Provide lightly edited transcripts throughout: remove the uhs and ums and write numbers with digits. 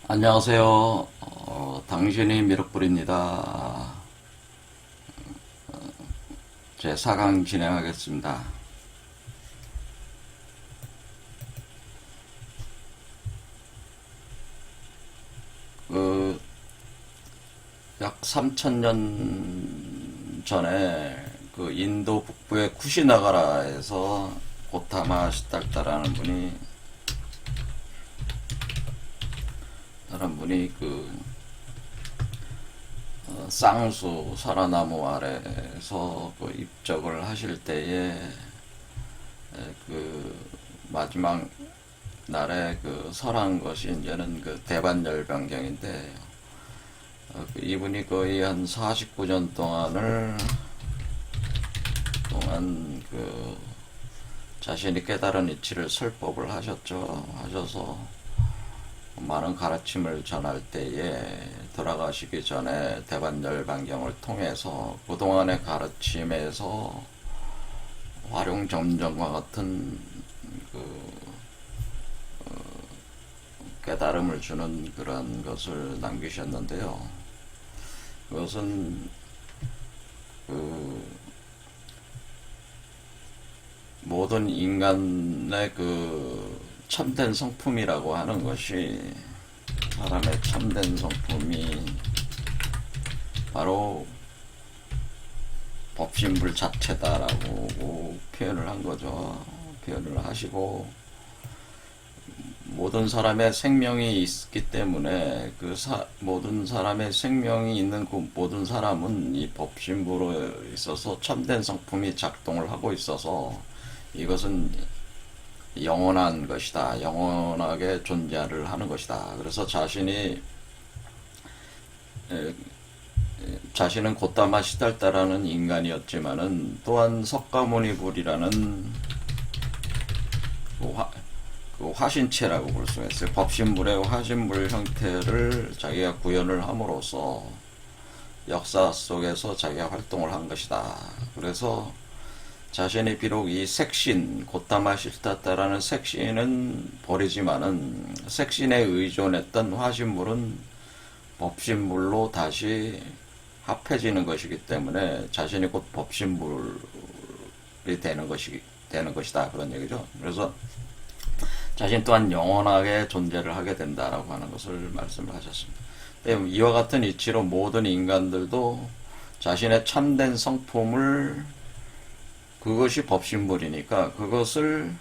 안녕하세요. 당신이 미륵불입니다. 제 4강 진행하겠습니다. 약 3000년 전에 인도 북부의 쿠시나가라에서 고타마 시달타라는 분이 쌍수 사라나무 아래에서 입적을 하실 때에 마지막 날에 설한 것이 이제는 대반열병경인데, 이분이 거의 한 49년 동안 자신이 깨달은 이치를 설법을 하셔서 많은 가르침을 전할 때에 돌아가시기 전에 대반열반경을 통해서 그동안의 가르침에서 활용점정과 같은 깨달음을 주는 그런 것을 남기셨는데요. 그것은 모든 인간의 참된 성품이라고 하는 것이, 사람의 참된 성품이 바로 법신불 자체다라고 표현을 한 거죠. 표현을 하시고, 모든 사람의 생명이 있기 때문에 모든 사람의 생명이 있는 모든 사람은 이 법신불에 있어서 참된 성품이 작동을 하고 있어서 이것은 영원한 것이다. 영원하게 존재를 하는 것이다. 그래서 자신은 고타마 시달타라는 인간이었지만은 또한 석가모니불이라는 화신체라고 볼 수가 있어요. 법신불의 화신불 형태를 자기가 구현을 함으로써 역사 속에서 자기가 활동을 한 것이다. 그래서 자신이 비록 이 색신, 고타마 시달타라는 색신은 버리지만은 색신에 의존했던 화신물은 법신물로 다시 합해지는 것이기 때문에 자신이 곧 법신물이 되는 것이다. 그런 얘기죠. 그래서 자신 또한 영원하게 존재를 하게 된다라고 하는 것을 말씀을 하셨습니다. 이와 같은 이치로 모든 인간들도 자신의 참된 성품을, 그것이 법신불이니까 그것을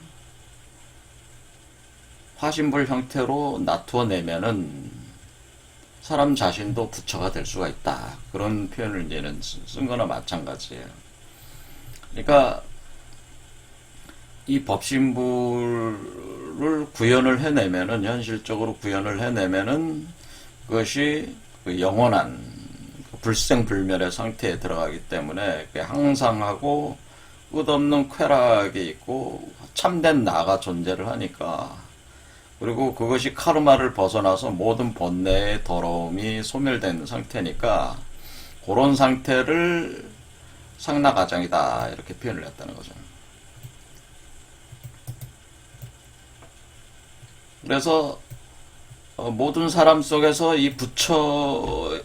화신불 형태로 나투어내면은 사람 자신도 부처가 될 수가 있다. 그런 표현을 이제는 쓴 거나 마찬가지예요. 그러니까 이 법신불을 구현을 해내면은, 현실적으로 구현을 해내면은 그것이 영원한 불생불멸의 상태에 들어가기 때문에 항상하고 끝없는 쾌락이 있고 참된 나가 존재를 하니까, 그리고 그것이 카르마를 벗어나서 모든 번뇌의 더러움이 소멸된 상태니까 그런 상태를 상락아장이다 이렇게 표현을 했다는 거죠. 그래서 모든 사람 속에서 이 부처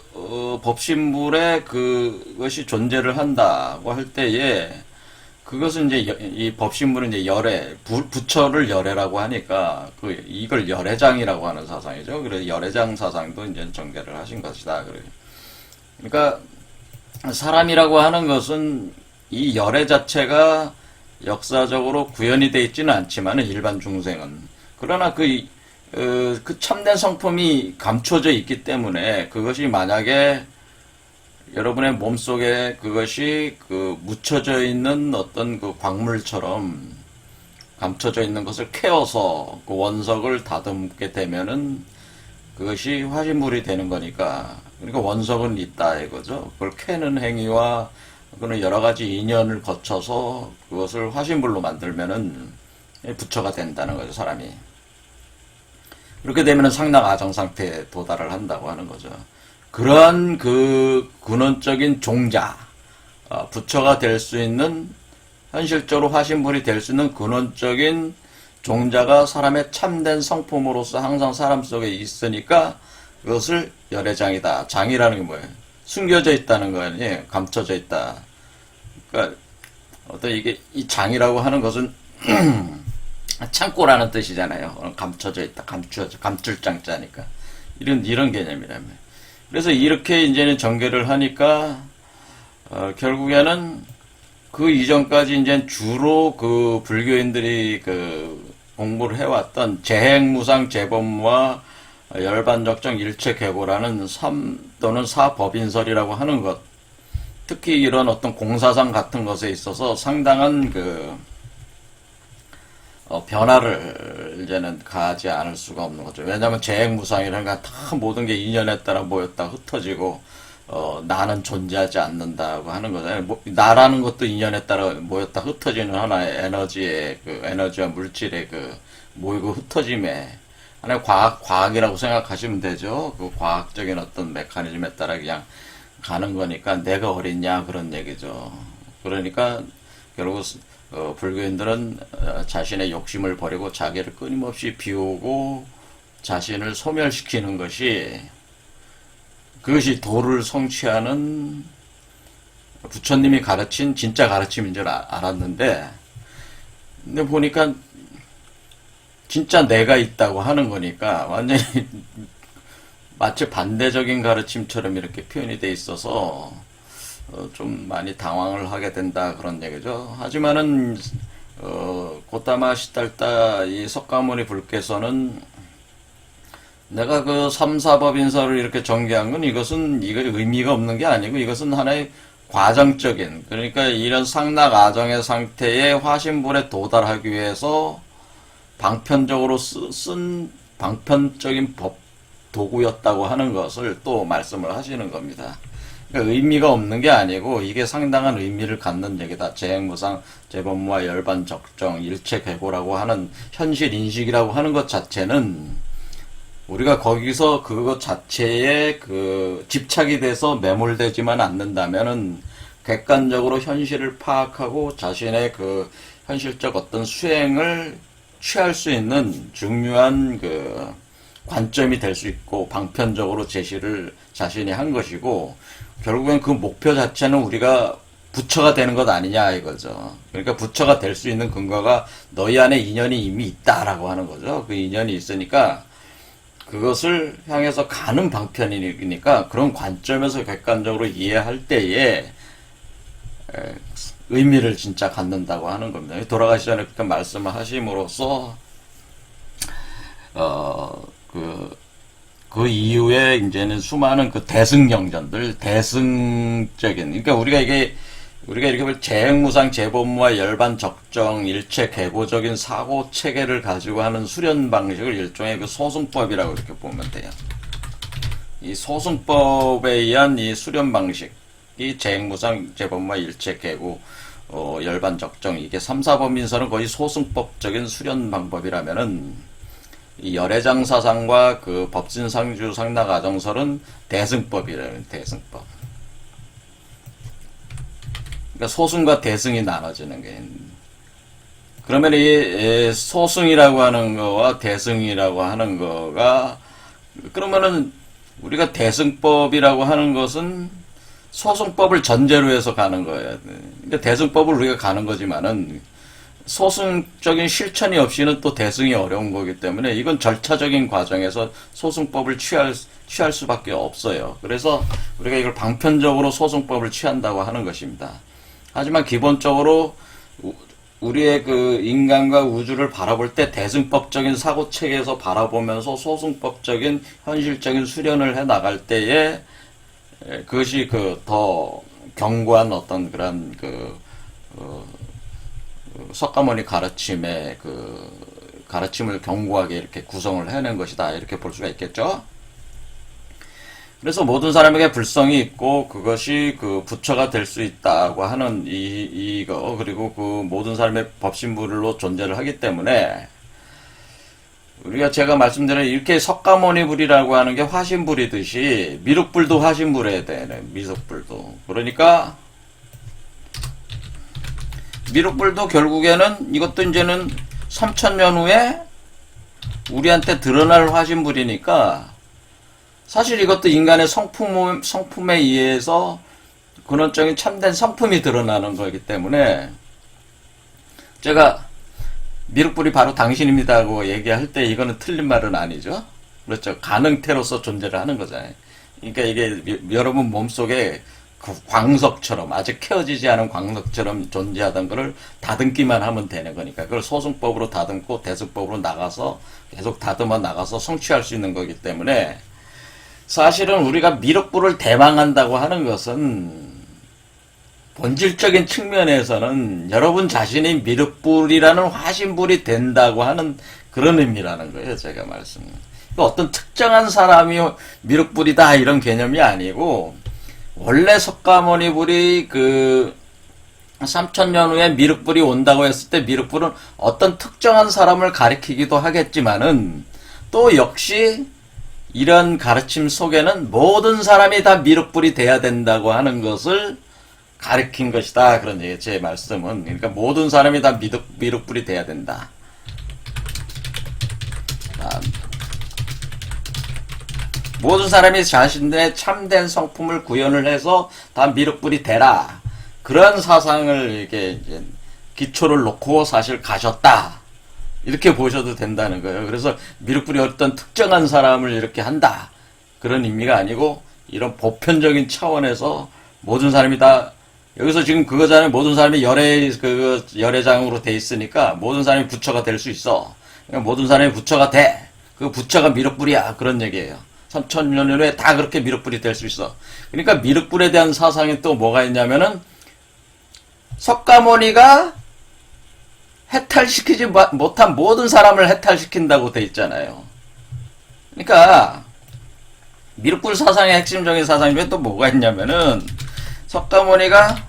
법신불에 그것이 존재를 한다고 할 때에, 그것은 이제 이 법신불은 이제 열애, 부처를 열애라고 하니까 이걸 열애장이라고 하는 사상이죠. 그래서 열애장 사상도 이제 전개를 하신 것이다. 그러니까 사람이라고 하는 것은 이 열애 자체가 역사적으로 구현이 되어 있지는 않지만 일반 중생은, 그러나 그 참된 성품이 감춰져 있기 때문에 그것이 만약에 여러분의 몸속에 그것이 묻혀져 있는 어떤 광물처럼 감춰져 있는 것을 캐어서 그 원석을 다듬게 되면은 그것이 화신물이 되는 거니까, 그러니까 원석은 있다 이거죠. 그걸 캐는 행위와 그는 여러 가지 인연을 거쳐서 그것을 화신물로 만들면은 부처가 된다는 거죠, 사람이. 그렇게 되면은 상락 아정 상태에 도달을 한다고 하는 거죠. 그러한 근원적인 종자, 부처가 될 수 있는, 현실적으로 화신불이 될 수 있는 근원적인 종자가 사람의 참된 성품으로서 항상 사람 속에 있으니까 그것을 열애장이다. 장이라는 게 뭐예요? 숨겨져 있다는 거 아니에요? 감춰져 있다. 그러니까 어떤 이게 이 장이라고 하는 것은 창고라는 뜻이잖아요. 감춰져 있다, 감출 장자니까 이런 개념이라며. 그래서 이렇게 이제는 전개를 하니까 결국에는 그 이전까지 이제 주로 그 불교인들이 그 공부를 해왔던 재행무상 재범무와 열반적정 일체계고라는 또는 사법인설이라고 하는 것, 특히 이런 어떤 공사상 같은 것에 있어서 상당한 그 변화를 이제는 가하지 않을 수가 없는 거죠. 왜냐하면 재행무상이라는 건 다 모든 게 인연에 따라 모였다 흩어지고 나는 존재하지 않는다고 하는 거잖아요. 나라는 것도 인연에 따라 모였다 흩어지는 하나의 에너지의 그 에너지와 물질의 그 모이고 흩어짐에 하나의 과학이라고 생각하시면 되죠. 그 과학적인 어떤 메커니즘에 따라 그냥 가는 거니까 내가 어딨냐 그런 얘기죠. 그러니까 결국 불교인들은 자신의 욕심을 버리고 자기를 끊임없이 비우고 자신을 소멸시키는 그것이 도를 성취하는 부처님이 가르친 진짜 가르침인 줄 알았는데, 근데 보니까 진짜 내가 있다고 하는 거니까 완전히 마치 반대적인 가르침처럼 이렇게 표현이 돼 있어서 좀 많이 당황을 하게 된다 그런 얘기죠. 하지만은 고타마 시달타 이 석가모니 불께서는 내가 그 삼사법인설을 이렇게 전개한 건 이거 의미가 없는 게 아니고 이것은 하나의 과정적인, 그러니까 이런 상락 아정의 상태에 화신불에 도달하기 위해서 방편적으로 쓴 방편적인 법 도구였다고 하는 것을 또 말씀을 하시는 겁니다. 그러니까 의미가 없는 게 아니고 이게 상당한 의미를 갖는 얘기다. 재행무상, 재범무와 열반적정, 일체계고라고 하는 현실 인식이라고 하는 것 자체는 우리가 거기서 그것 자체에 그 집착이 돼서 매몰되지만 않는다면은 객관적으로 현실을 파악하고 자신의 그 현실적 어떤 수행을 취할 수 있는 중요한 그 관점이 될 수 있고 방편적으로 제시를 자신이 한 것이고, 결국엔 그 목표 자체는 우리가 부처가 되는 것 아니냐 이거죠. 그러니까 부처가 될 수 있는 근거가 너희 안에 인연이 이미 있다라고 하는 거죠. 그 인연이 있으니까 그것을 향해서 가는 방편이니까 그런 관점에서 객관적으로 이해할 때에 의미를 진짜 갖는다고 하는 겁니다. 돌아가시 전에 그렇게 말씀을 하심으로써 그 이후에 이제는 수많은 그 대승경전들, 대승적인, 그러니까 우리가 이렇게 재행무상, 재범무와 열반 적정, 일체 계보적인 사고 체계를 가지고 하는 수련 방식을 일종의 그 소승법이라고 이렇게 보면 돼요. 이 소승법에 의한 이 수련 방식이 재행무상, 재범무와 일체 계보, 열반 적정, 이게 3, 4범인설은 거의 소승법적인 수련 방법이라면은 이 열애장 사상과 그 법진상주 상락아정설은 대승법이라는 대승법. 그러니까 소승과 대승이 나눠지는 게. 그러면 이 소승이라고 하는 거와 대승이라고 하는 거가, 그러면은 우리가 대승법이라고 하는 것은 소승법을 전제로 해서 가는 거예요. 그러니까 대승법을 우리가 가는 거지만은 소승적인 실천이 없이는 또 대승이 어려운 거기 때문에 이건 절차적인 과정에서 소승법을 취할 수밖에 없어요. 그래서 우리가 이걸 방편적으로 소승법을 취한다고 하는 것입니다. 하지만 기본적으로 우리의 그 인간과 우주를 바라볼 때 대승법적인 사고체계에서 바라보면서 소승법적인 현실적인 수련을 해 나갈 때에 그것이 그 더 견고한 어떤 그런 석가모니 가르침의 가르침을 견고하게 이렇게 구성을 해낸 것이다. 이렇게 볼 수가 있겠죠? 그래서 모든 사람에게 불성이 있고 그것이 그 부처가 될 수 있다고 하는 이거, 그리고 그 모든 사람의 법신불로 존재를 하기 때문에 우리가 제가 말씀드린 이렇게 석가모니 불이라고 하는 게 화신불이듯이 미륵불도 화신불해야 되네. 미륵불도. 그러니까 미륵불도 결국에는 이것도 이제는 3,000년 후에 우리한테 드러날 화신불이니까 사실 이것도 인간의 성품에 의해서 근원적인 참된 성품이 드러나는 거기 때문에 제가 미륵불이 바로 당신입니다고 얘기할 때 이거는 틀린 말은 아니죠. 그렇죠. 가능태로서 존재를 하는 거잖아요. 그러니까 이게 여러분 몸속에 그 광석처럼 아직 캐어지지 않은 광석처럼 존재하던 거를 다듬기만 하면 되는 거니까 그걸 소승법으로 다듬고 대승법으로 나가서 계속 다듬어 나가서 성취할 수 있는 거기 때문에 사실은 우리가 미륵불을 대망한다고 하는 것은 본질적인 측면에서는 여러분 자신이 미륵불이라는 화신불이 된다고 하는 그런 의미라는 거예요. 제가 어떤 특정한 사람이 미륵불이다 이런 개념이 아니고 원래 석가모니불이 그 3,000년 후에 미륵불이 온다고 했을 때 미륵불은 어떤 특정한 사람을 가리키기도 하겠지만은 또 역시 이런 가르침 속에는 모든 사람이 다 미륵불이 돼야 된다고 하는 것을 가르친 것이다. 그런 얘기, 제 말씀은. 그러니까 모든 사람이 다 미륵불이 돼야 된다. 모든 사람이 자신의 참된 성품을 구현을 해서 다 미륵불이 되라. 그런 사상을 이렇게 이제 기초를 놓고 사실 가셨다. 이렇게 보셔도 된다는 거예요. 그래서 미륵불이 어떤 특정한 사람을 이렇게 한다. 그런 의미가 아니고 이런 보편적인 차원에서 모든 사람이 다 여기서 지금 그거잖아요. 모든 사람이 열애장으로 돼 있으니까 모든 사람이 부처가 될 수 있어. 그러니까 모든 사람이 부처가 돼. 그 부처가 미륵불이야. 그런 얘기예요. 3,000년 후에 다 그렇게 미륵불이 될 수 있어. 그러니까 미륵불에 대한 사상이 또 뭐가 있냐면은 석가모니가 해탈시키지 못한 모든 사람을 해탈시킨다고 돼 있잖아요. 그러니까 미륵불 사상의 핵심적인 사상이 또 뭐가 있냐면은 석가모니가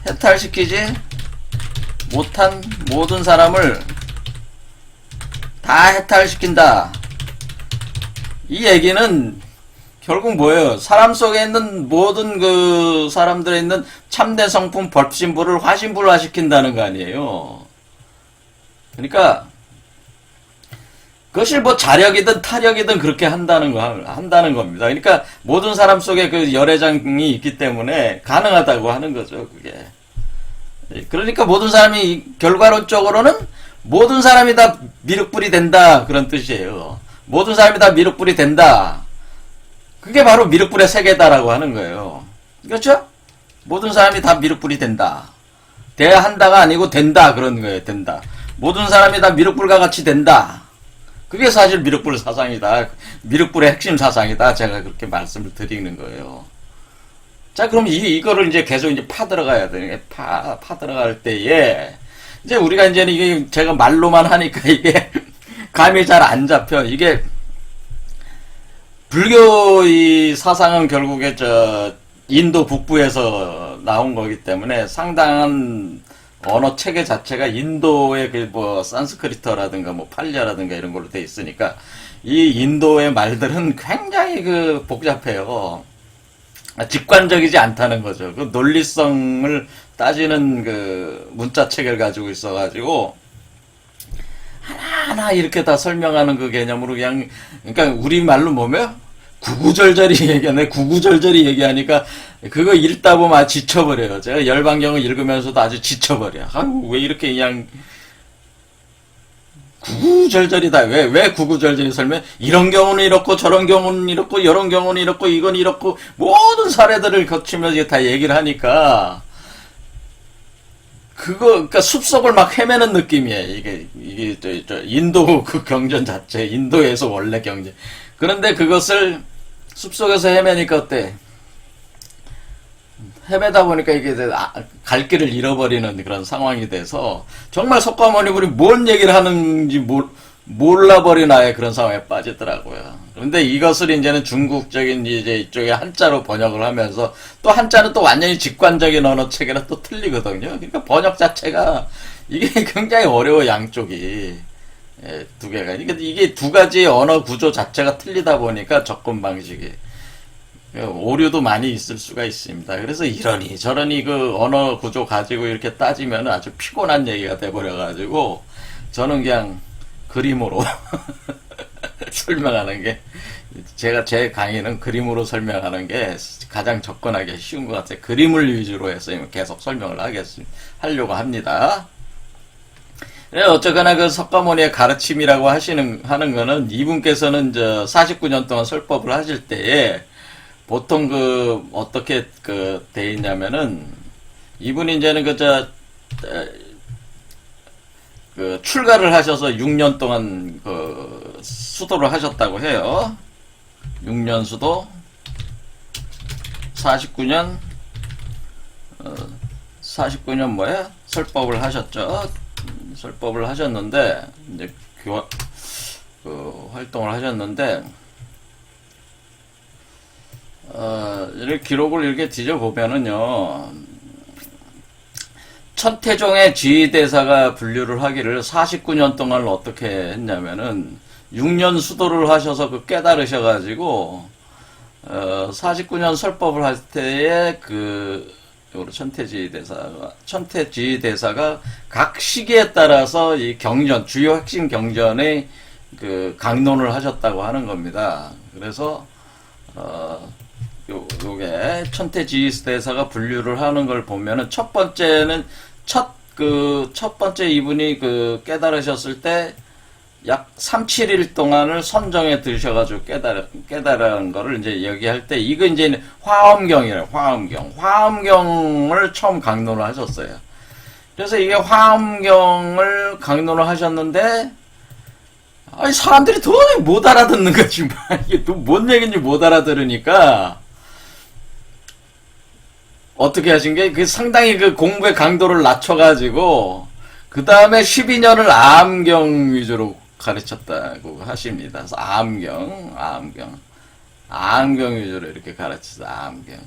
해탈시키지 못한 모든 사람을 다 해탈시킨다. 이 얘기는 결국 뭐예요? 사람 속에 있는 모든 그 사람들에 있는 참된 성품 법신불을 화신불화시킨다는 거 아니에요. 그러니까 그것이 뭐 자력이든 타력이든 그렇게 한다는 겁니다. 그러니까 모든 사람 속에 그 열애장이 있기 때문에 가능하다고 하는 거죠, 그게. 그러니까 모든 사람이 결과론적으로는 모든 사람이 다 미륵불이 된다 그런 뜻이에요. 모든 사람이 다 미륵불이 된다. 그게 바로 미륵불의 세계다라고 하는 거예요. 그렇죠? 모든 사람이 다 미륵불이 된다. 돼야 한다가 아니고 된다 그런 거예요. 된다. 모든 사람이 다 미륵불과 같이 된다. 그게 사실 미륵불 사상이다. 미륵불의 핵심 사상이다. 제가 그렇게 말씀을 드리는 거예요. 자, 그럼 이거를 이제 계속 이제 파들어가야 되는 파들어갈 때에 이제 우리가 이제는 이게 제가 말로만 하니까 이게 감이 잘 안 잡혀. 이게 불교의 사상은 결국에 인도 북부에서 나온 거기 때문에 상당한 언어 체계 자체가 인도의 산스크리트어라든가 팔리아라든가 이런 걸로 돼 있으니까 이 인도의 말들은 굉장히 복잡해요. 직관적이지 않다는 거죠. 그 논리성을 따지는 그 문자 체계를 가지고 있어가지고 하나하나 이렇게 다 설명하는 그 개념으로 그냥 그러니까 우리 말로 뭐며 구구절절히 얘기하네. 구구절절히 얘기하니까 그거 읽다 보면 지쳐버려요. 제가 열반경을 읽으면서도 아주 지쳐버려. 아유, 왜 이렇게 그냥 구구절절이다. 왜 구구절절히 설명? 이런 경우는 이렇고 저런 경우는 이렇고 이런 경우는 이렇고 이건 이렇고 모든 사례들을 거치면서 다 얘기를 하니까 그러니까 숲속을 막 헤매는 느낌이에요. 이게 인도 그 경전 자체, 인도에서 원래 경전. 그런데 그것을 숲속에서 헤매니까 어때? 헤매다 보니까 이게 갈 길을 잃어버리는 그런 상황이 돼서 정말 석가모니불이 뭔 얘기를 하는지 몰라버린 아예 그런 상황에 빠지더라고요. 그런데 이것을 이제는 중국적인 이제 이쪽에 한자로 번역을 하면서 또 한자는 또 완전히 직관적인 언어 체계랑 또 틀리거든요. 그러니까 번역 자체가 이게 굉장히 어려워 양쪽이. 두 개가. 이게 두 가지 언어 구조 자체가 틀리다 보니까 접근 방식이 오류도 많이 있을 수가 있습니다. 그래서 이러니 저러니 그 언어 구조 가지고 이렇게 따지면 아주 피곤한 얘기가 돼버려가지고 저는 그냥 그림으로 설명하는 게, 제가 제 강의는 그림으로 설명하는 게 가장 접근하기 쉬운 것 같아요. 그림을 위주로 해서 계속 설명을 하려고 합니다. 네, 어쨌거나 그 석가모니의 가르침이라고 하는 거는, 이분께서는 49년 동안 설법을 하실 때에 보통 어떻게 돼 있냐면은, 이분이 이제는 출가를 하셔서 6년 동안 수도를 하셨다고 해요. 6년 수도, 49년 뭐야? 설법을 하셨죠. 설법을 하셨는데, 이제 활동을 하셨는데, 이렇게 기록을 이렇게 뒤져보면은요, 천태종의 지휘대사가 분류를 하기를 49년 동안 어떻게 했냐면은, 6년 수도를 하셔서 깨달으셔가지고, 49년 설법을 할 때에 천태지휘대사가 각 시기에 따라서 이 경전, 주요 핵심 경전의 강론을 하셨다고 하는 겁니다. 그래서, 요게 천태지휘대사가 분류를 하는 걸 보면은, 첫 번째는 첫 번째 이분이 깨달으셨을 때 약 3, 7일 동안을 선정해 들으셔가지고 깨달은 거를 이제 얘기할 때, 이거 이제 화엄경이래요. 화엄경을 처음 강론을 하셨어요. 그래서 이게 화엄경을 강론을 하셨는데, 아니, 사람들이 도저히 못 알아듣는 거지. 이게 또 뭔 얘기인지 못 알아들으니까, 어떻게 하신 게, 상당히 공부의 강도를 낮춰가지고, 그 다음에 12년을 암경 위주로 가르쳤다고 하십니다. 그래서 암경 위주로 이렇게 가르쳤어. 암경.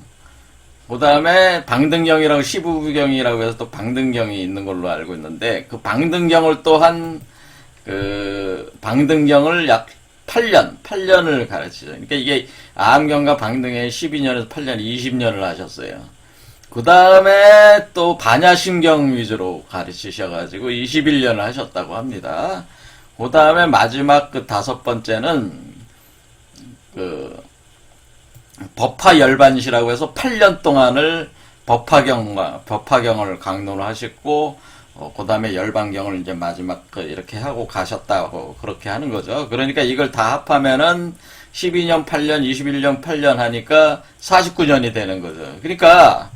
그 다음에 방등경이라고, 시부경이라고 해서 또 방등경이 있는 걸로 알고 있는데, 그 방등경을 또한 방등경을 약 8년을 가르치죠. 그러니까 이게 암경과 방등경이 12년에서 8년, 20년을 하셨어요. 그 다음에 또 반야심경 위주로 가르치셔가지고 21년을 하셨다고 합니다. 그 다음에 마지막 5번째는 법화열반시라고 해서 8년 동안을 법화경을 강론을 하셨고, 그 다음에 열반경을 이제 마지막 이렇게 하고 가셨다고 그렇게 하는 거죠. 그러니까 이걸 다 합하면은 12년 8년, 21년 8년 하니까 49년이 되는 거죠. 그러니까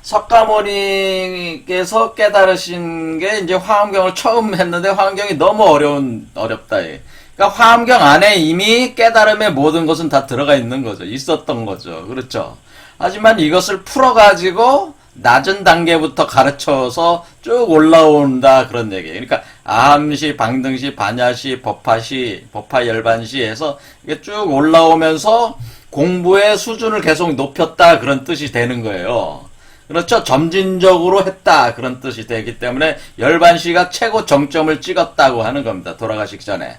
석가모니께서 깨달으신 게 이제 화엄경을 처음 했는데, 화엄경이 너무 어렵다. 그러니까 화엄경 안에 이미 깨달음의 모든 것은 다 들어가 있는 거죠. 있었던 거죠. 그렇죠. 하지만 이것을 풀어가지고 낮은 단계부터 가르쳐서 쭉 올라온다, 그런 얘기예요. 그러니까 암시, 방등시, 반야시, 법화시, 법화열반시 해서 이게 쭉 올라오면서 공부의 수준을 계속 높였다, 그런 뜻이 되는 거예요. 그렇죠. 점진적으로 했다, 그런 뜻이 되기 때문에 열반시가 최고 정점을 찍었다고 하는 겁니다. 돌아가시기 전에.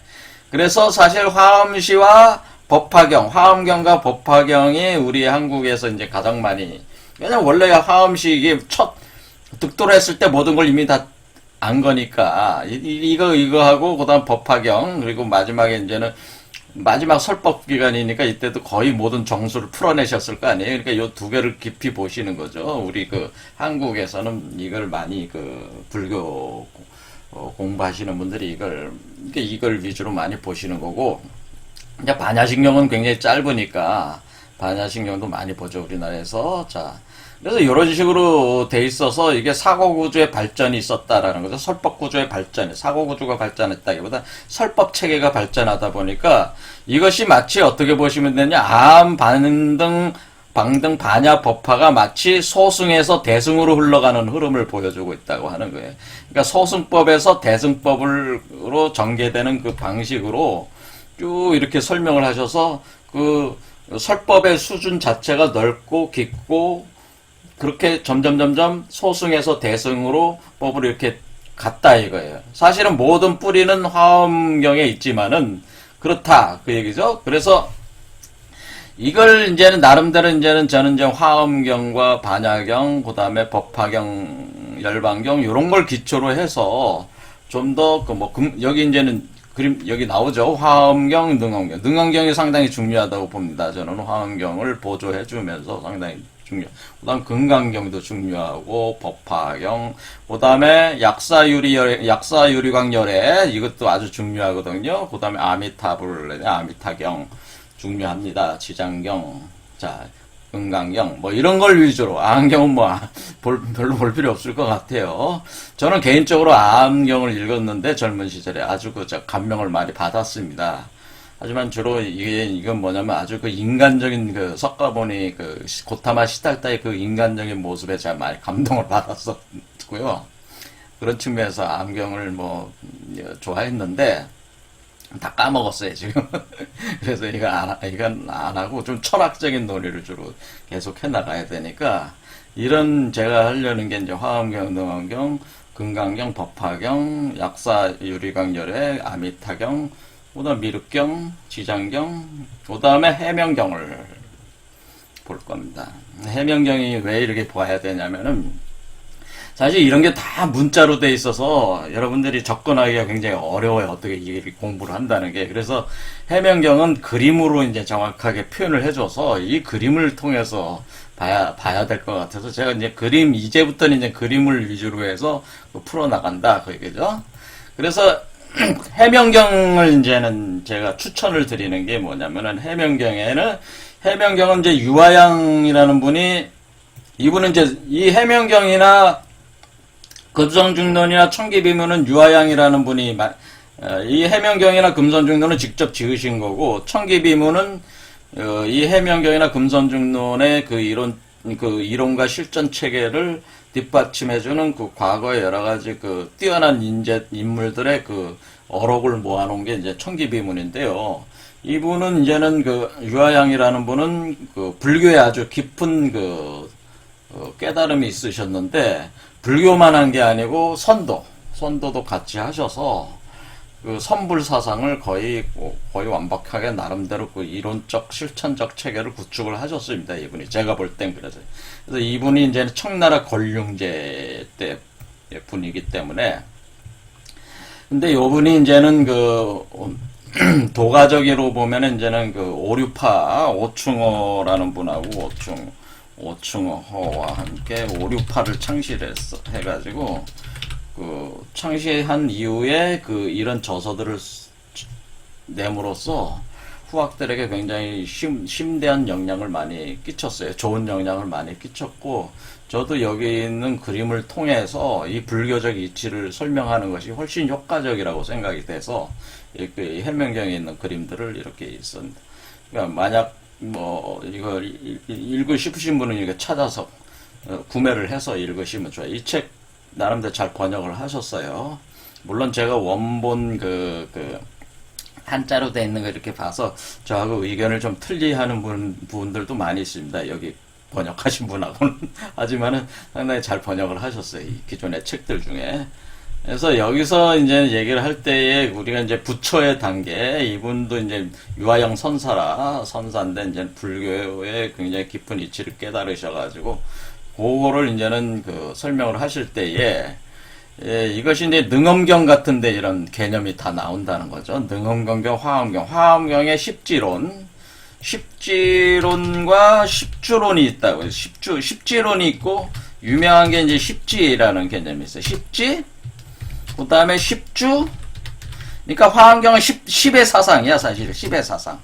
그래서 사실 화엄시와 화엄경과 법화경이 우리 한국에서 이제 가장 많이, 왜냐면 원래 화엄시 이게 첫 득도를 했을 때 모든 걸 이미 다 안 거니까, 이거 하고 그다음 법화경, 그리고 마지막에 이제는 마지막 설법 기간이니까 이때도 거의 모든 정수를 풀어내셨을 거 아니에요. 그러니까 요 두 개를 깊이 보시는 거죠. 우리 한국에서는 이걸 많이 불교 공부하시는 분들이 이걸 위주로 많이 보시는 거고, 이제 반야심경은 굉장히 짧으니까 반야심경도 많이 보죠, 우리나라에서. 자, 그래서 이런 식으로 돼 있어서 이게 사고구조의 발전이 있었다라는 거죠. 설법구조의 발전이, 사고구조가 발전했다기보다 설법체계가 발전하다 보니까, 이것이 마치 어떻게 보시면 되냐, 방등, 반야, 법화가 마치 소승에서 대승으로 흘러가는 흐름을 보여주고 있다고 하는 거예요. 그러니까 소승법에서 대승법으로 전개되는 그 방식으로 쭉 이렇게 설명을 하셔서, 설법의 수준 자체가 넓고 깊고, 그렇게 점점 소승에서 대승으로 법을 이렇게 갔다, 이거예요. 사실은 모든 뿌리는 화엄경에 있지만은 그렇다, 그 얘기죠. 그래서 이걸 이제는 나름대로 저는 화엄경과 반야경, 그 다음에 법화경, 열반경 이런 걸 기초로 해서 좀 더, 여기 이제는 그림, 여기 나오죠. 화엄경, 능엄경. 능엄경이 상당히 중요하다고 봅니다. 저는 화엄경을 보조해주면서 상당히 그 다음 금강경도 중요하고, 법화경, 그 다음에 약사유리광열애, 이것도 아주 중요하거든요. 그 다음에 아미타불, 아미타경, 중요합니다. 지장경, 자, 금강경, 이런 걸 위주로, 암경은 별로 볼 필요 없을 것 같아요. 저는 개인적으로 암경을 읽었는데, 젊은 시절에 아주 감명을 많이 받았습니다. 하지만 주로 이건 뭐냐면 아주 인간적인 석가모니 고타마 시달타의 인간적인 모습에 제가 많이 감동을 받았었고요. 그런 측면에서 암경을 좋아했는데, 다 까먹었어요, 지금. 그래서 이건 안 하고 좀 철학적인 논의를 주로 계속 해나가야 되니까, 제가 하려는 게 이제 화엄경, 능엄경, 금강경, 법화경, 약사유리광열애, 아미타경, 그 다음 미륵경, 지장경, 그 다음에 해명경을 볼 겁니다. 해명경이 왜 이렇게 봐야 되냐면은, 사실 이런 게 다 문자로 돼 있어서 여러분들이 접근하기가 굉장히 어려워요. 어떻게 이게 공부를 한다는 게. 그래서 해명경은 그림으로 이제 정확하게 표현을 해줘서 이 그림을 통해서 봐야 될 것 같아서 제가 이제부터는 이제 그림을 위주로 해서 풀어나간다. 그 얘기죠. 그래서 해명경을 이제는 제가 추천을 드리는 게 뭐냐면은 해명경은 이제 유화양이라는 분이 이분은 이제 이 해명경이나 금선중론이나 청기비문은 유화양이라는 분이 이 해명경이나 금선중론은 직접 지으신 거고 청기비문은 이 해명경이나 금선중론의 이론과 실전 체계를 뒷받침해주는 과거의 여러 가지 뛰어난 인물들의 어록을 모아놓은 게 이제 청기비문인데요. 이분은 이제는 유화양이라는 분은 불교에 아주 깊은 깨달음이 있으셨는데 불교만 한 게 아니고 선도도 같이 하셔서 선불 사상을 거의 완벽하게 나름대로 이론적 실천적 체계를 구축을 하셨습니다. 이분이 제가 볼 땐 그래서 이분이 이제 청나라 권륭제 때 분이기 때문에 근데 이분이 이제는 도가적으로 보면은 이제는 오류파 오충어라는 분하고 오충어와 함께 오류파를 해가지고 창시한 이후에 이런 저서들을 내므로써 후학들에게 굉장히 심대한 영향을 많이 끼쳤어요. 좋은 영향을 많이 끼쳤고 저도 여기 있는 그림을 통해서 이 불교적 이치를 설명하는 것이 훨씬 효과적이라고 생각이 돼서 이 해명경에 있는 그림들을 이렇게 있습니다. 그러니까 만약 이걸 읽고 싶으신 분은 이거 찾아서 구매를 해서 읽으시면 좋아요. 이 책 나름대로 잘 번역을 하셨어요. 물론 제가 원본 한자로 돼 있는 거 이렇게 봐서 저하고 의견을 좀 틀리하는 분들도 많이 있습니다. 여기 번역하신 분하고는. 하지만은 상당히 잘 번역을 하셨어요. 이 기존의 책들 중에. 그래서 여기서 이제 얘기를 할 때에 우리가 이제 부처의 단계, 이분도 이제 유화양 선사인데 이제 불교의 굉장히 깊은 이치를 깨달으셔가지고 그거를 이제는 설명을 하실 때에 이것이 이제 능엄경 같은데 이런 개념이 다 나온다는 거죠. 능엄경경, 화엄경의 십지론과 십주론이 있다고요. 십지론이 있고 유명한 게 이제 십지라는 개념이 있어요. 십지, 그 다음에 십주, 그러니까 화엄경은 십의 사상이야, 사실. 십의 사상.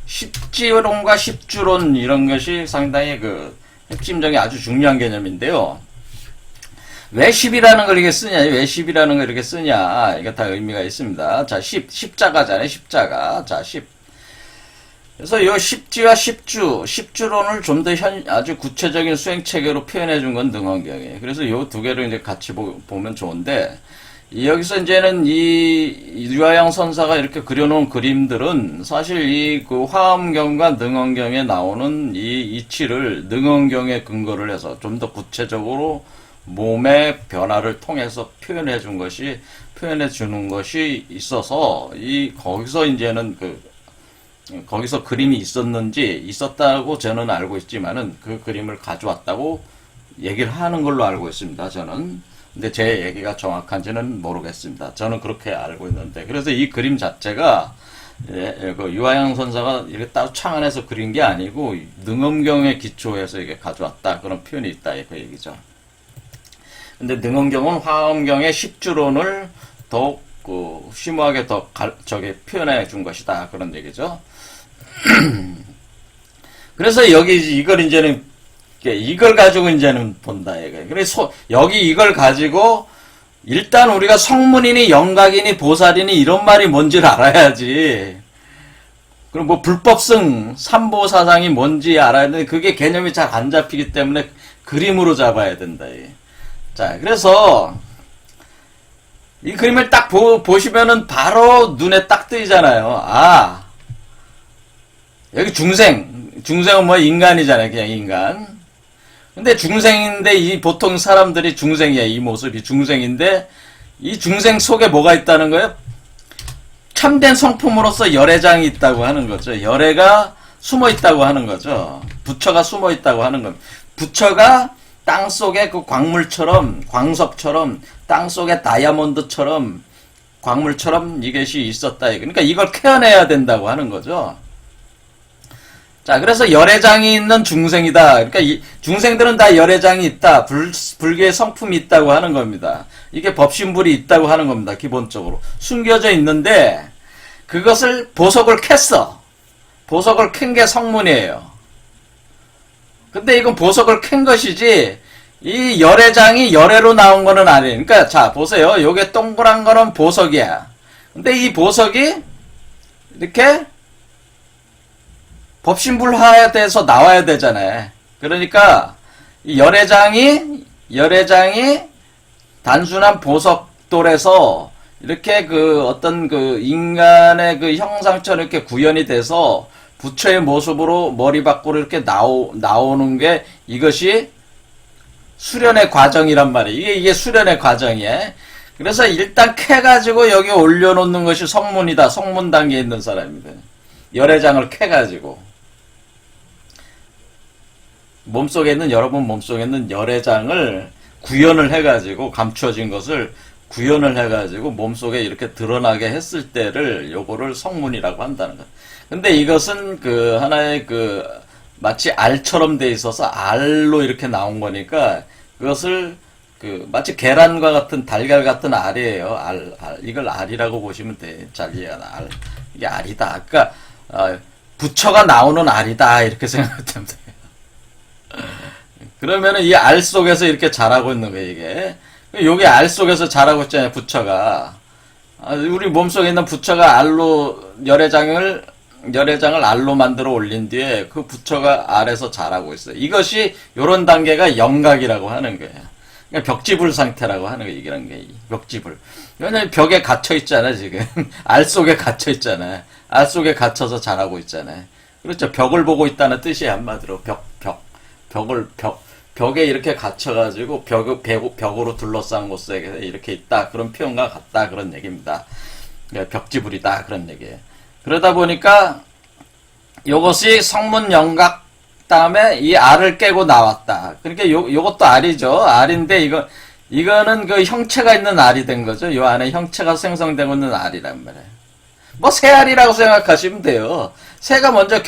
십지론과 십주론 이런 것이 상당히 핵심적인 아주 중요한 개념인데요. 왜 10이라는 걸 이렇게 쓰냐, 왜 10이라는 걸 이렇게 쓰냐, 이거 다 의미가 있습니다. 자, 십자가잖아요, 십자가. 자, 10. 그래서 요 십지와 십주론을 좀 더 아주 구체적인 수행체계로 표현해 준 건 능엄경이에요. 그래서 요 두 개를 이제 같이 보면 좋은데, 여기서 이제는 이 유화양 선사가 이렇게 그려놓은 그림들은 사실 화엄경과 능엄경에 나오는 이 이치를 능엄경에 근거를 해서 좀 더 구체적으로 몸의 변화를 통해서 표현해 주는 것이 있어서 거기서 이제는 거기서 그림이 있었다고 저는 알고 있지만은 그 그림을 가져왔다고 얘기를 하는 걸로 알고 있습니다. 저는 근데 제 얘기가 정확한지는 모르겠습니다. 저는 그렇게 알고 있는데, 그래서 이 그림 자체가 그 유아영 선사가 이렇게 따로 창안해서 그린 게 아니고 능엄경에 기초해서 이게 가져왔다, 그런 표현이 있다, 그 얘기죠. 근데 능엄경은 화엄경의 10주론을 더욱 심오하게 더 저게 표현해 준 것이다, 그런 얘기죠. 그래서 여기 이걸 이제는 이걸 가지고 이제는 본다, 이거예요. 그래서 여기 이걸 가지고 일단 우리가 성문이니 영각이니 보살이니 이런 말이 뭔지를 알아야지. 그럼 뭐 불법성 삼보사상이 뭔지 알아야 되는데 그게 개념이 잘 안 잡히기 때문에 그림으로 잡아야 된다. 자, 그래서 이 그림을 딱 보시면은 바로 눈에 딱 뜨이잖아요. 아, 여기 중생은 뭐 인간이잖아요. 그냥 인간. 근데 중생인데 이 보통 사람들이 중생이에요. 이 모습이 중생인데 이 중생 속에 뭐가 있다는 거예요? 참된 성품으로서 열애장이 있다고 하는 거죠. 열애가 숨어 있다고 하는 거죠. 부처가 숨어 있다고 하는 겁니다. 부처가 땅 속에 그 광물처럼, 광석처럼, 땅 속에 다이아몬드처럼, 광물처럼 이것이 있었다. 그러니까 이걸 캐어내야 된다고 하는 거죠. 자, 그래서 열애장이 있는 중생이다. 그러니까 이 중생들은 다 열애장이 있다. 불교의 성품이 있다고 하는 겁니다. 이게 법신불이 있다고 하는 겁니다. 기본적으로. 숨겨져 있는데 그것을 보석을 캤어. 보석을 캔 게 성문이에요. 근데 이건 보석을 캔 것이지 이 열애장이 열애로 나온 거는 아니에요. 그러니까 자, 보세요. 요게 동그란 거는 보석이야. 근데 이 보석이 이렇게 법신불화돼서 나와야 되잖아요. 그러니까 이 열애장이 단순한 보석돌에서 이렇게 그 어떤 그 인간의 그 형상처럼 이렇게 구현이 돼서 부처의 모습으로 머리 밖으로 이렇게 나오는 게 이것이 수련의 과정이란 말이에요. 이게 수련의 과정이에요. 그래서 일단 캐가지고 여기 올려놓는 것이 성문이다. 성문 단계에 있는 사람입니다. 열애장을 캐가지고. 여러분 몸속에 있는 열애장을 구현을 해가지고, 감추어진 것을 구현을 해가지고 몸속에 이렇게 드러나게 했을 때를 요거를 성문이라고 한다는 것. 근데 이것은 그 하나의 그 마치 알처럼 돼 있어서 알로 이렇게 나온 거니까 그것을 그 마치 계란과 같은 달걀 같은 알이에요. 이걸 알이라고 보시면 돼. 잘 이해가 나. 이게 알이다. 그러니까 부처가 나오는 알이다, 이렇게 생각하면 돼요. 그러면은 이 알 속에서 이렇게 자라고 있는 거예요, 이게. 요게 알 속에서 자라고 있잖아요, 부처가. 우리 몸속에 있는 부처가 열애장을 알로 만들어 올린 뒤에 그 부처가 알에서 자라고 있어요. 이것이 요런 단계가 영각이라고 하는 거예요. 그러니까 벽지불 상태라는 거예요, 이런 게. 벽지불. 왜냐면 벽에 갇혀 있잖아요, 지금. 알 속에 갇혀 있잖아요. 알 속에 갇혀서 자라고 있잖아요. 그렇죠. 벽을 보고 있다는 뜻이에요, 한마디로. 벽에 이렇게 갇혀가지고 벽으로 둘러싼 곳에 이렇게 있다, 그런 표현과 같다, 그런 얘기입니다. 벽지불이다, 그런 얘기예요. 그러다 보니까 요것이 성문 영각 다음에 이 알을 깨고 나왔다. 그러니까 요것도 알이죠. 알인데 이거는 그 형체가 있는 알이 된 거죠. 요 안에 형체가 생성되고 있는 알이란 말이에요. 뭐 새알이라고 생각하시면 돼요. 새가 먼저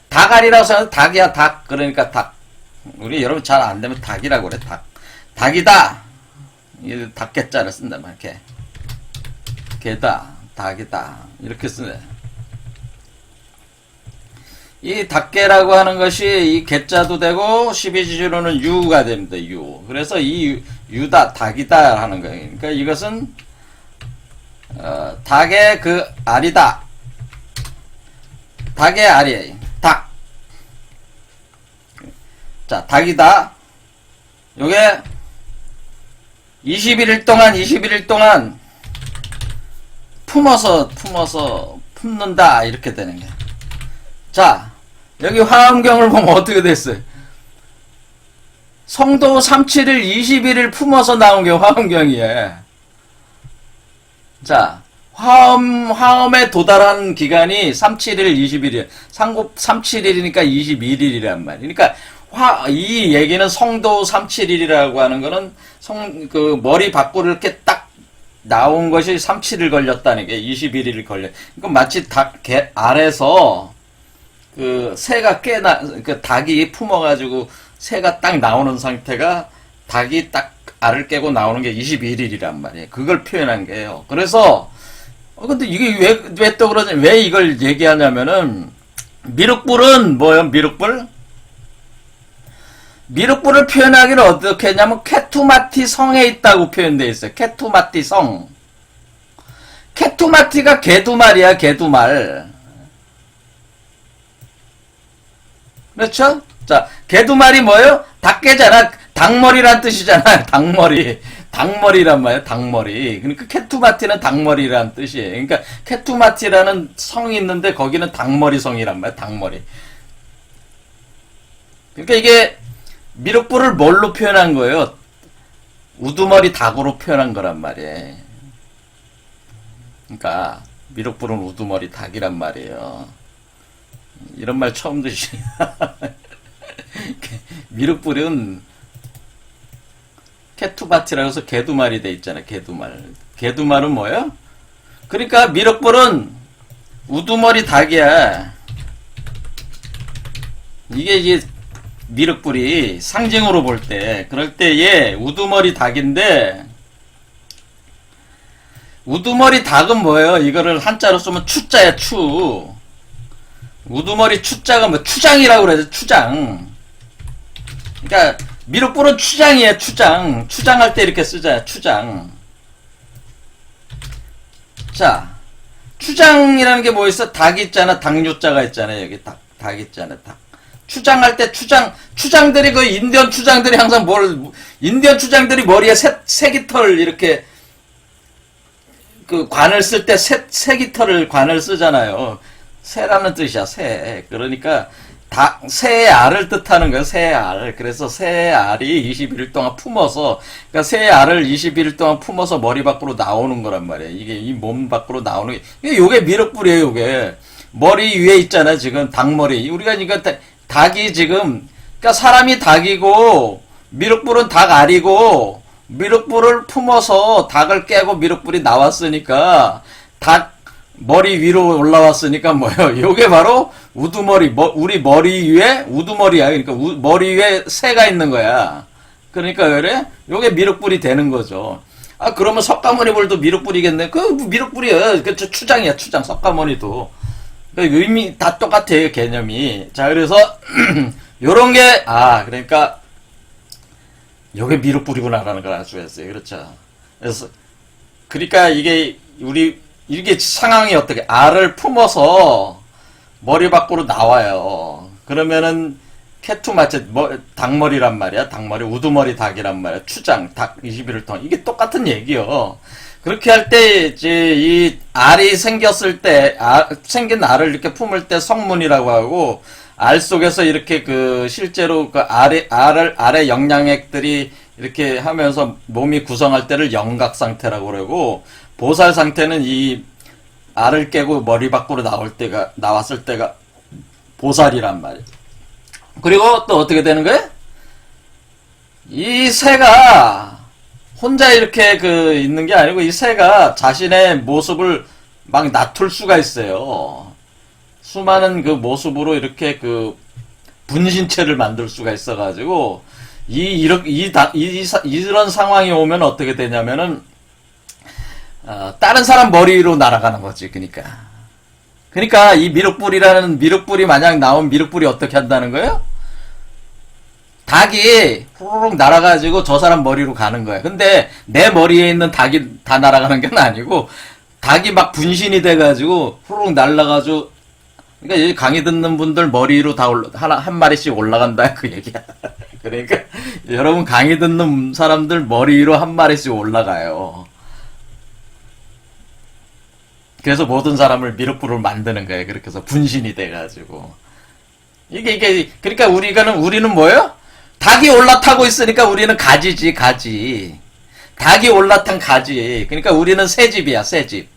닭알이라고 생각하면 닭이야, 닭. 그러니까 닭. 우리 여러분 잘 안 되면 닭이라고 그래, 닭. 닭이다. 이 닭개자를 쓴단 말이야. 개다, 닭이다. 이렇게 쓰네. 이 닭개라고 하는 것이 이 개자도 되고 12지주로는 유가 됩니다. 유. 그래서 이 유다, 닭이다 하는 거예요. 그러니까 이것은 닭의 그 알이다. 닭의 알이에요. 닭. 자, 닭이다. 요게 21일 동안 품는다, 이렇게 되는 거야. 자, 여기 화엄경을 보면 어떻게 됐어요? 성도 37일 21일 품어서 나온 게 화엄경이에요. 자, 화엄에 도달한 기간이 37일 21일. 상급 37일이니까 21일이란 말이에요. 그러니까 이 얘기는 성도 371이라고 하는 거는 머리 밖으로 이렇게 딱 나온 것이 37일 걸렸다는 게 21일 걸려. 그러니까 마치 닭 알에서 새가 닭이 품어가지고 새가 딱 나오는 상태가 닭이 딱 알을 깨고 나오는 게 21일이란 말이에요. 그걸 표현한 게요. 그래서, 근데 이게 왜 또 그러지? 왜 이걸 얘기하냐면은, 미륵불은 뭐예요, 미륵불? 미륵불을 표현하기를 어떻게 했냐면, 케투마티 성에 있다고 표현되어 있어요. 케투마티 성. 케투마티가 개두말이야, 개두말. 그렇죠? 자, 개두말이 뭐예요? 닭개잖아. 닭머리란 뜻이잖아요. 닭머리. 닭머리란 말이에요. 닭머리. 그러니까 케투마티는 닭머리란 뜻이에요. 그러니까 케투마티라는 성이 있는데 거기는 닭머리 성이란 말이에요. 닭머리. 그러니까 이게 미륵불을 뭘로 표현한 거예요? 우두머리 닭으로 표현한 거란 말이에요. 그러니까 미륵불은 우두머리 닭이란 말이에요. 이런 말 처음 드시냐? 미륵불은 케투바티라고 해서 개두말이 돼 있잖아. 개두말. 개두말은 뭐예요? 그러니까 미륵불은 우두머리 닭이야. 이게 미륵불이 상징으로 볼 때, 그럴 때에 우두머리 닭인데, 우두머리 닭은 뭐예요? 이거를 한자로 쓰면 추자야, 추. 우두머리 추자가 뭐 추장이라고 그러죠. 추장. 그러니까 미륵불은 추장이에요. 추장. 추장할 때 이렇게 쓰잖아요. 추장. 자, 추장이라는 게 뭐 있어? 닭 있잖아. 닭요자가 있잖아요. 여기 닭 있잖아. 닭. 추장할 때 추장들이 인디언 추장들이 항상 인디언 추장들이 머리에 새깃털 이렇게 관을 쓸 때 새깃털을 관을 쓰잖아요. 새라는 뜻이야, 새. 그러니까, 새의 알을 뜻하는 거예요, 새의 알. 그래서 새의 알이 21일 동안 품어서, 그러니까 새의 알을 21일 동안 품어서 머리 밖으로 나오는 거란 말이에요. 이게 이 몸 밖으로 나오는 게, 요게 미륵불이에요, 요게. 머리 위에 있잖아요, 지금, 닭머리. 우리가 그러니까 닭이 지금, 그러니까 사람이 닭이고, 미륵불은 닭 알이고, 미륵불을 품어서 닭을 깨고 미륵불이 나왔으니까, 머리 위로 올라왔으니까 뭐예요? 요게 바로 우두머리, 우리 머리 위에 우두머리야. 그러니까 머리 위에 새가 있는 거야. 그러니까 그래? 요게 미륵불이 되는 거죠. 아, 그러면 석가모니불도 미륵불이겠네. 미륵불이야. 그 추장이야, 추장. 석가모니도. 그러니까 의미 다 똑같아요, 개념이. 자, 그래서 요런 게 그러니까 요게 미륵불이구나라는 걸 알 수가 있어요. 그렇죠. 그래서 그러니까 이게 상황이 어떻게, 알을 품어서 머리 밖으로 나와요. 그러면은, 케투마치, 닭머리란 말이야. 닭머리, 우두머리 닭이란 말이야. 추장, 닭 21일 동안. 이게 똑같은 얘기요. 그렇게 할 때, 이제, 이 알이 생겼을 때, 생긴 알을 이렇게 품을 때 성문이라고 하고, 알 속에서 이렇게 실제로 알의 영양액들이 이렇게 하면서 몸이 구성할 때를 영각 상태라고 그러고, 보살 상태는 이 알을 깨고 머리 밖으로 나왔을 때가 보살이란 말이에요. 그리고 또 어떻게 되는 거예요? 이 새가 혼자 이렇게 있는 게 아니고 이 새가 자신의 모습을 막 나툴 수가 있어요. 수많은 모습으로 이렇게 분신체를 만들 수가 있어가지고 이런 상황이 오면 어떻게 되냐면은 다른 사람 머리 위로 날아가는 거지, 그러니까 이 미륵불이 만약 나온 미륵불이 어떻게 한다는 거예요? 닭이 후루룩 날아가지고 저 사람 머리로 가는 거야. 근데 내 머리에 있는 닭이 다 날아가는 건 아니고, 닭이 막 분신이 돼가지고 후루룩 날아가지고, 그러니까 여기 강의 듣는 분들 머리 위로 다 한 마리씩 올라간다, 그 얘기야. 그러니까 여러분 강의 듣는 사람들 머리 위로 한 마리씩 올라가요. 그래서 모든 사람을 미륵불을 만드는 거예요. 그렇게 해서 분신이 돼가지고. 그러니까 우리는 뭐예요? 닭이 올라타고 있으니까 우리는 가지지, 가지. 닭이 올라탄 가지. 그러니까 우리는 새집이야, 새집.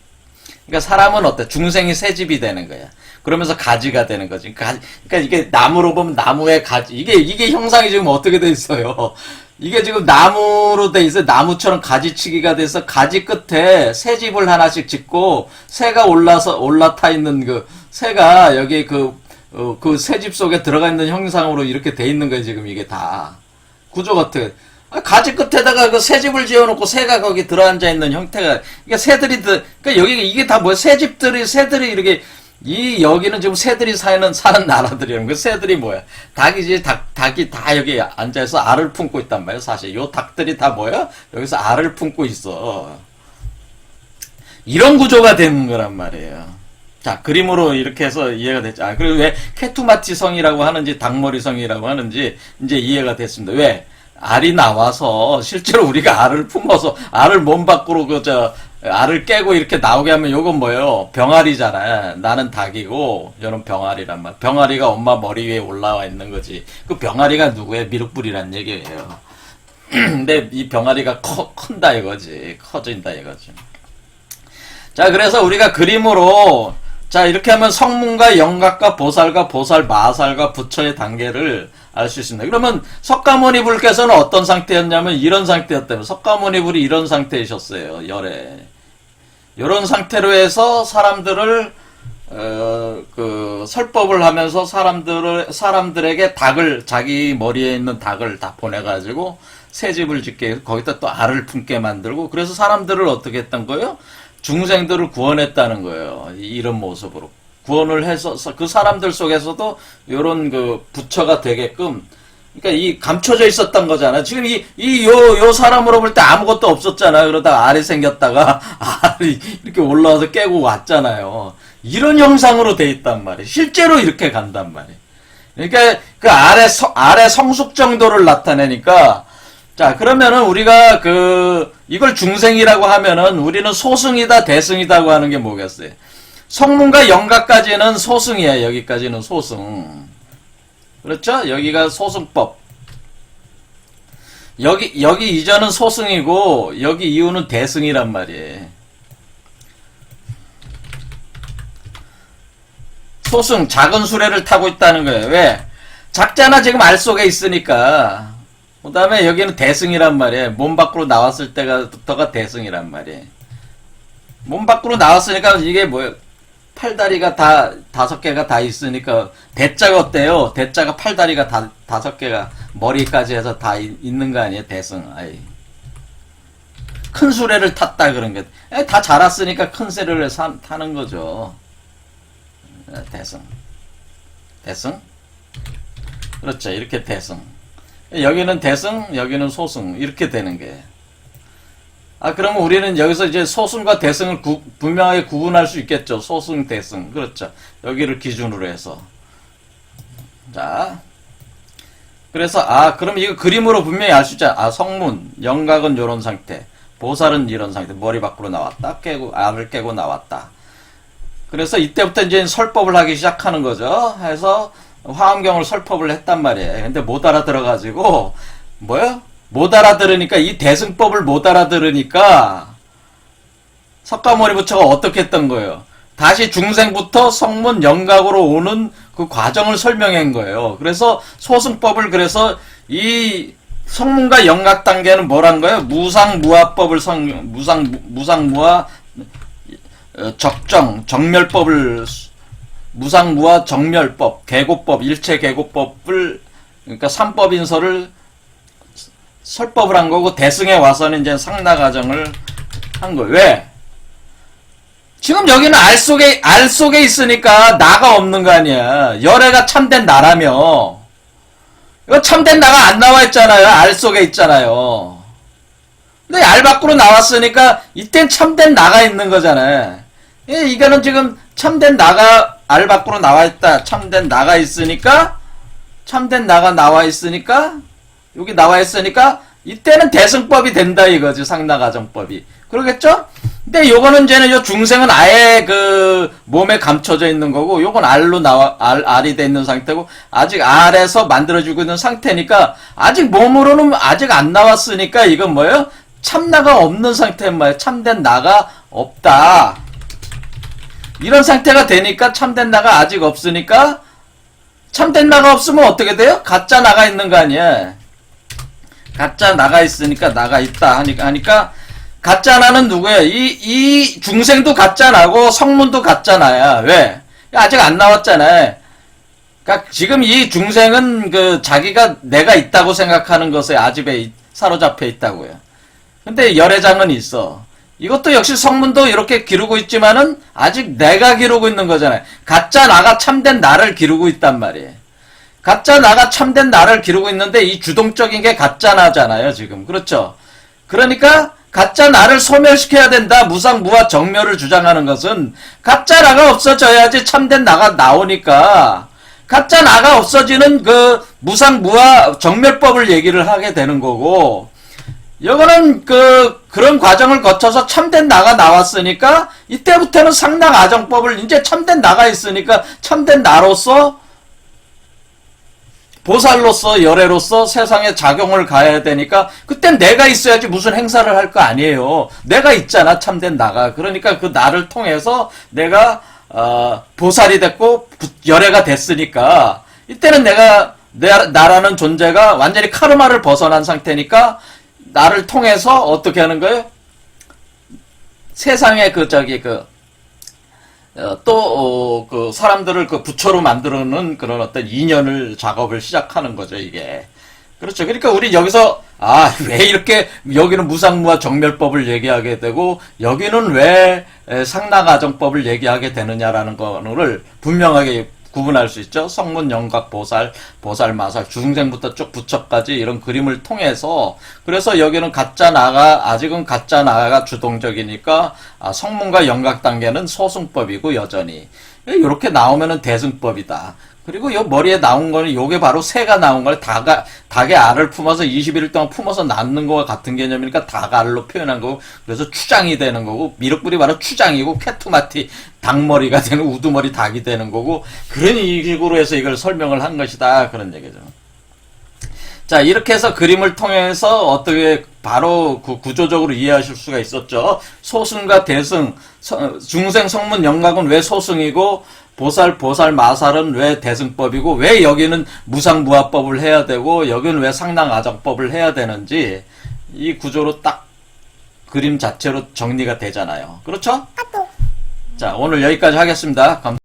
그러니까 사람은 어때? 중생이 새집이 되는 거야. 그러면서 가지가 되는 거지. 그러니까 이게 나무로 보면 나무의 가지. 이게 형상이 지금 어떻게 돼 있어요? 이게 지금 나무로 돼 있어요. 나무처럼 가지치기가 돼서 가지 끝에 새집을 하나씩 짓고 새가 올라타 있는 새가 여기 그 새집 속에 들어가 있는 형상으로 이렇게 돼 있는 거예요. 지금 이게 다. 구조 같아. 가지 끝에다가 그 새집을 지어놓고 새가 거기 들어앉아 있는 형태가, 그러니까 그러니까 이게 다 뭐야? 새들이 이렇게, 여기는 지금 새들이 사는 나라들이라는 거. 새들이 뭐야? 닭이지, 닭이 다 여기 앉아서 알을 품고 있단 말이야, 사실. 요 닭들이 다 뭐야? 여기서 알을 품고 있어. 이런 구조가 되는 거란 말이에요. 자, 그림으로 이렇게 해서 이해가 됐죠. 그리고 왜 케투마티 성이라고 하는지, 닭머리 성이라고 하는지, 이제 이해가 됐습니다. 왜? 알이 나와서 실제로 우리가 알을 품어서 알을 몸 밖으로 알을 깨고 이렇게 나오게 하면 요건 뭐예요? 병아리잖아. 나는 닭이고 요는 병아리란 말. 병아리가 엄마 머리 위에 올라와 있는 거지. 그 병아리가 누구의 미륵불이란 얘기예요. 근데 이 병아리가 큰다 이거지. 커진다 이거지. 자, 그래서 우리가 그림으로 자, 이렇게 하면 성문과 영각과 보살과 보살 마살과 부처의 단계를 알 수 있습니다. 그러면 석가모니 불께서는 어떤 상태였냐면 이런 상태였다면 석가모니 불이 이런 상태이셨어요. 열에. 이런 상태로 해서 사람들을 설법을 하면서 사람들에게 자기 머리에 있는 닭을 다 보내가지고 새집을 짓게 해서 거기다 또 알을 품게 만들고 그래서 사람들을 어떻게 했던 거예요? 중생들을 구원했다는 거예요. 이런 모습으로. 구원을 해서 그 사람들 속에서도 요런 부처가 되게끔 그러니까 이 감춰져 있었던 거잖아. 지금 요 사람으로 볼 때 아무것도 없었잖아. 그러다가 알이 생겼다가 알이 이렇게 올라와서 깨고 왔잖아요. 이런 형상으로 돼 있단 말이에요. 실제로 이렇게 간단 말이에요. 그러니까 그 알의 성숙 정도를 나타내니까 자, 그러면은 우리가 이걸 중생이라고 하면은 우리는 소승이다, 대승이다고 하는 게 뭐겠어요? 성문과 영가까지는 소승이에요. 여기까지는 소승. 그렇죠? 여기가 소승법. 여기 이전은 소승이고, 여기 이후는 대승이란 말이에요. 소승, 작은 수레를 타고 있다는 거예요. 왜? 작잖아, 지금 알 속에 있으니까. 그 다음에 여기는 대승이란 말이에요. 몸 밖으로 나왔을 때부터가 대승이란 말이에요. 몸 밖으로 나왔으니까 이게 뭐예요? 팔다리가 다섯 개가 다 있으니까 대자가 어때요? 대자가 팔다리가 다섯 개가 머리까지 해서 다 있는 거 아니에요? 대승. 아이. 큰 수레를 탔다 그런 게. 다 자랐으니까 큰 수레를 타는 거죠. 대승. 대승? 그렇죠. 이렇게 대승. 여기는 대승, 여기는 소승. 이렇게 되는 게. 그러면 우리는 여기서 이제 소승과 대승을 분명하게 구분할 수 있겠죠. 소승, 대승. 그렇죠. 여기를 기준으로 해서. 자. 그래서, 그럼 이거 그림으로 분명히 알 수 있죠. 성문, 영각은 요런 상태. 보살은 이런 상태. 머리 밖으로 나왔다. 알을 깨고 나왔다. 그래서 이때부터 이제 설법을 하기 시작하는 거죠. 해서 화엄경을 설법을 했단 말이에요. 근데 못 알아들어가지고, 뭐요? 못 알아들으니까 이 대승법을 못 알아들으니까 석가모니 부처가 어떻게 했던 거예요? 다시 중생부터 성문 영각으로 오는 그 과정을 설명한 거예요. 그래서 소승법을 그래서 이 성문과 영각 단계는 뭐란 거예요? 무상무화법을 무상무화 정멸법을 무상무화 정멸법, 계고법, 일체계고법을 그러니까 삼법인서를 설법을 한 거고 대승에 와서는 이제 상나가정을 한 거예요. 왜? 지금 여기는 알 속에 있으니까 나가 없는 거 아니야. 열애가 참된 나라며. 이거 참된 나가 안 나와 있잖아요. 알 속에 있잖아요. 근데 알 밖으로 나왔으니까 이땐 참된 나가 있는 거잖아요. 이거는 지금 참된 나가 알 밖으로 나와 있다. 참된 나가 있으니까 여기 나와 있으니까 이때는 대승법이 된다 이거지. 상나가정법이. 그러겠죠? 근데 요거는 이제는 요 중생은 아예 몸에 감춰져 있는 거고 요건 알이 돼 있는 상태고 아직 알에서 만들어지고 있는 상태니까 아직 몸으로는 아직 안 나왔으니까 이건 뭐예요? 참나가 없는 상태인 말이에요. 참된 나가 없다. 이런 상태가 되니까 참된 나가 아직 없으니까 참된 나가 없으면 어떻게 돼요? 가짜 나가 있는 거 아니야. 가짜 나가 있으니까 나가 있다 하니까 가짜 나는 누구야? 이 중생도 가짜 나고 성문도 가짜 나야. 왜? 아직 안 나왔잖아. 그러니까 지금 이 중생은 그 자기가 내가 있다고 생각하는 것에 아집에 사로잡혀 있다고요. 근데 열애장은 있어. 이것도 역시 성문도 이렇게 기르고 있지만은 아직 내가 기르고 있는 거잖아요. 가짜 나가 참된 나를 기르고 있단 말이에요. 가짜 나가 참된 나를 기르고 있는데 이 주동적인 게 가짜 나잖아요, 지금. 그렇죠? 그러니까 가짜 나를 소멸시켜야 된다. 무상무화 정멸을 주장하는 것은 가짜 나가 없어져야지 참된 나가 나오니까 가짜 나가 없어지는 그 무상무화 정멸법을 얘기를 하게 되는 거고, 이거는 그런 과정을 거쳐서 참된 나가 나왔으니까 이때부터는 상당아정법을 이제 참된 나가 있으니까 참된 나로서 보살로서 열애로서 세상에 작용을 가야 되니까 그땐 내가 있어야지 무슨 행사를 할 거 아니에요. 내가 있잖아, 참된 나가. 그러니까 그 나를 통해서 내가 보살이 됐고 열애가 됐으니까 이때는 나라는 존재가 완전히 카르마를 벗어난 상태니까 나를 통해서 어떻게 하는 거예요? 세상에 그 사람들을 그 부처로 만들어놓은 그런 어떤 인연을 작업을 시작하는 거죠, 이게. 그렇죠. 그러니까 우리 여기서, 왜 이렇게, 여기는 무상무화 정멸법을 얘기하게 되고, 여기는 왜 상나가정법을 얘기하게 되느냐라는 거를 분명하게 구분할 수 있죠. 성문, 영각, 보살, 마살, 중생부터 쭉 부처까지 이런 그림을 통해서, 그래서 여기는 가짜 나가, 아직은 가짜 나가 주동적이니까, 성문과 영각 단계는 소승법이고, 여전히. 이렇게 나오면은 대승법이다. 그리고 요 머리에 나온 거는 요게 바로 새가 나온 거예요. 닭의 알을 품어서 21일 동안 품어서 낳는 거와 같은 개념이니까 닭알로 표현한 거고, 그래서 추장이 되는 거고, 미륵불이 바로 추장이고, 케투마티 닭머리가 되는 우두머리 닭이 되는 거고, 그런 식으로 해서 이걸 설명을 한 것이다. 그런 얘기죠. 자, 이렇게 해서 그림을 통해서 어떻게 바로 구조적으로 이해하실 수가 있었죠. 소승과 대승, 중생, 성문, 영각은 왜 소승이고, 보살, 마살은 왜 대승법이고, 왜 여기는 무상무화법을 해야 되고, 여기는 왜 상당아정법을 해야 되는지, 이 구조로 딱 그림 자체로 정리가 되잖아요. 그렇죠? 자, 오늘 여기까지 하겠습니다.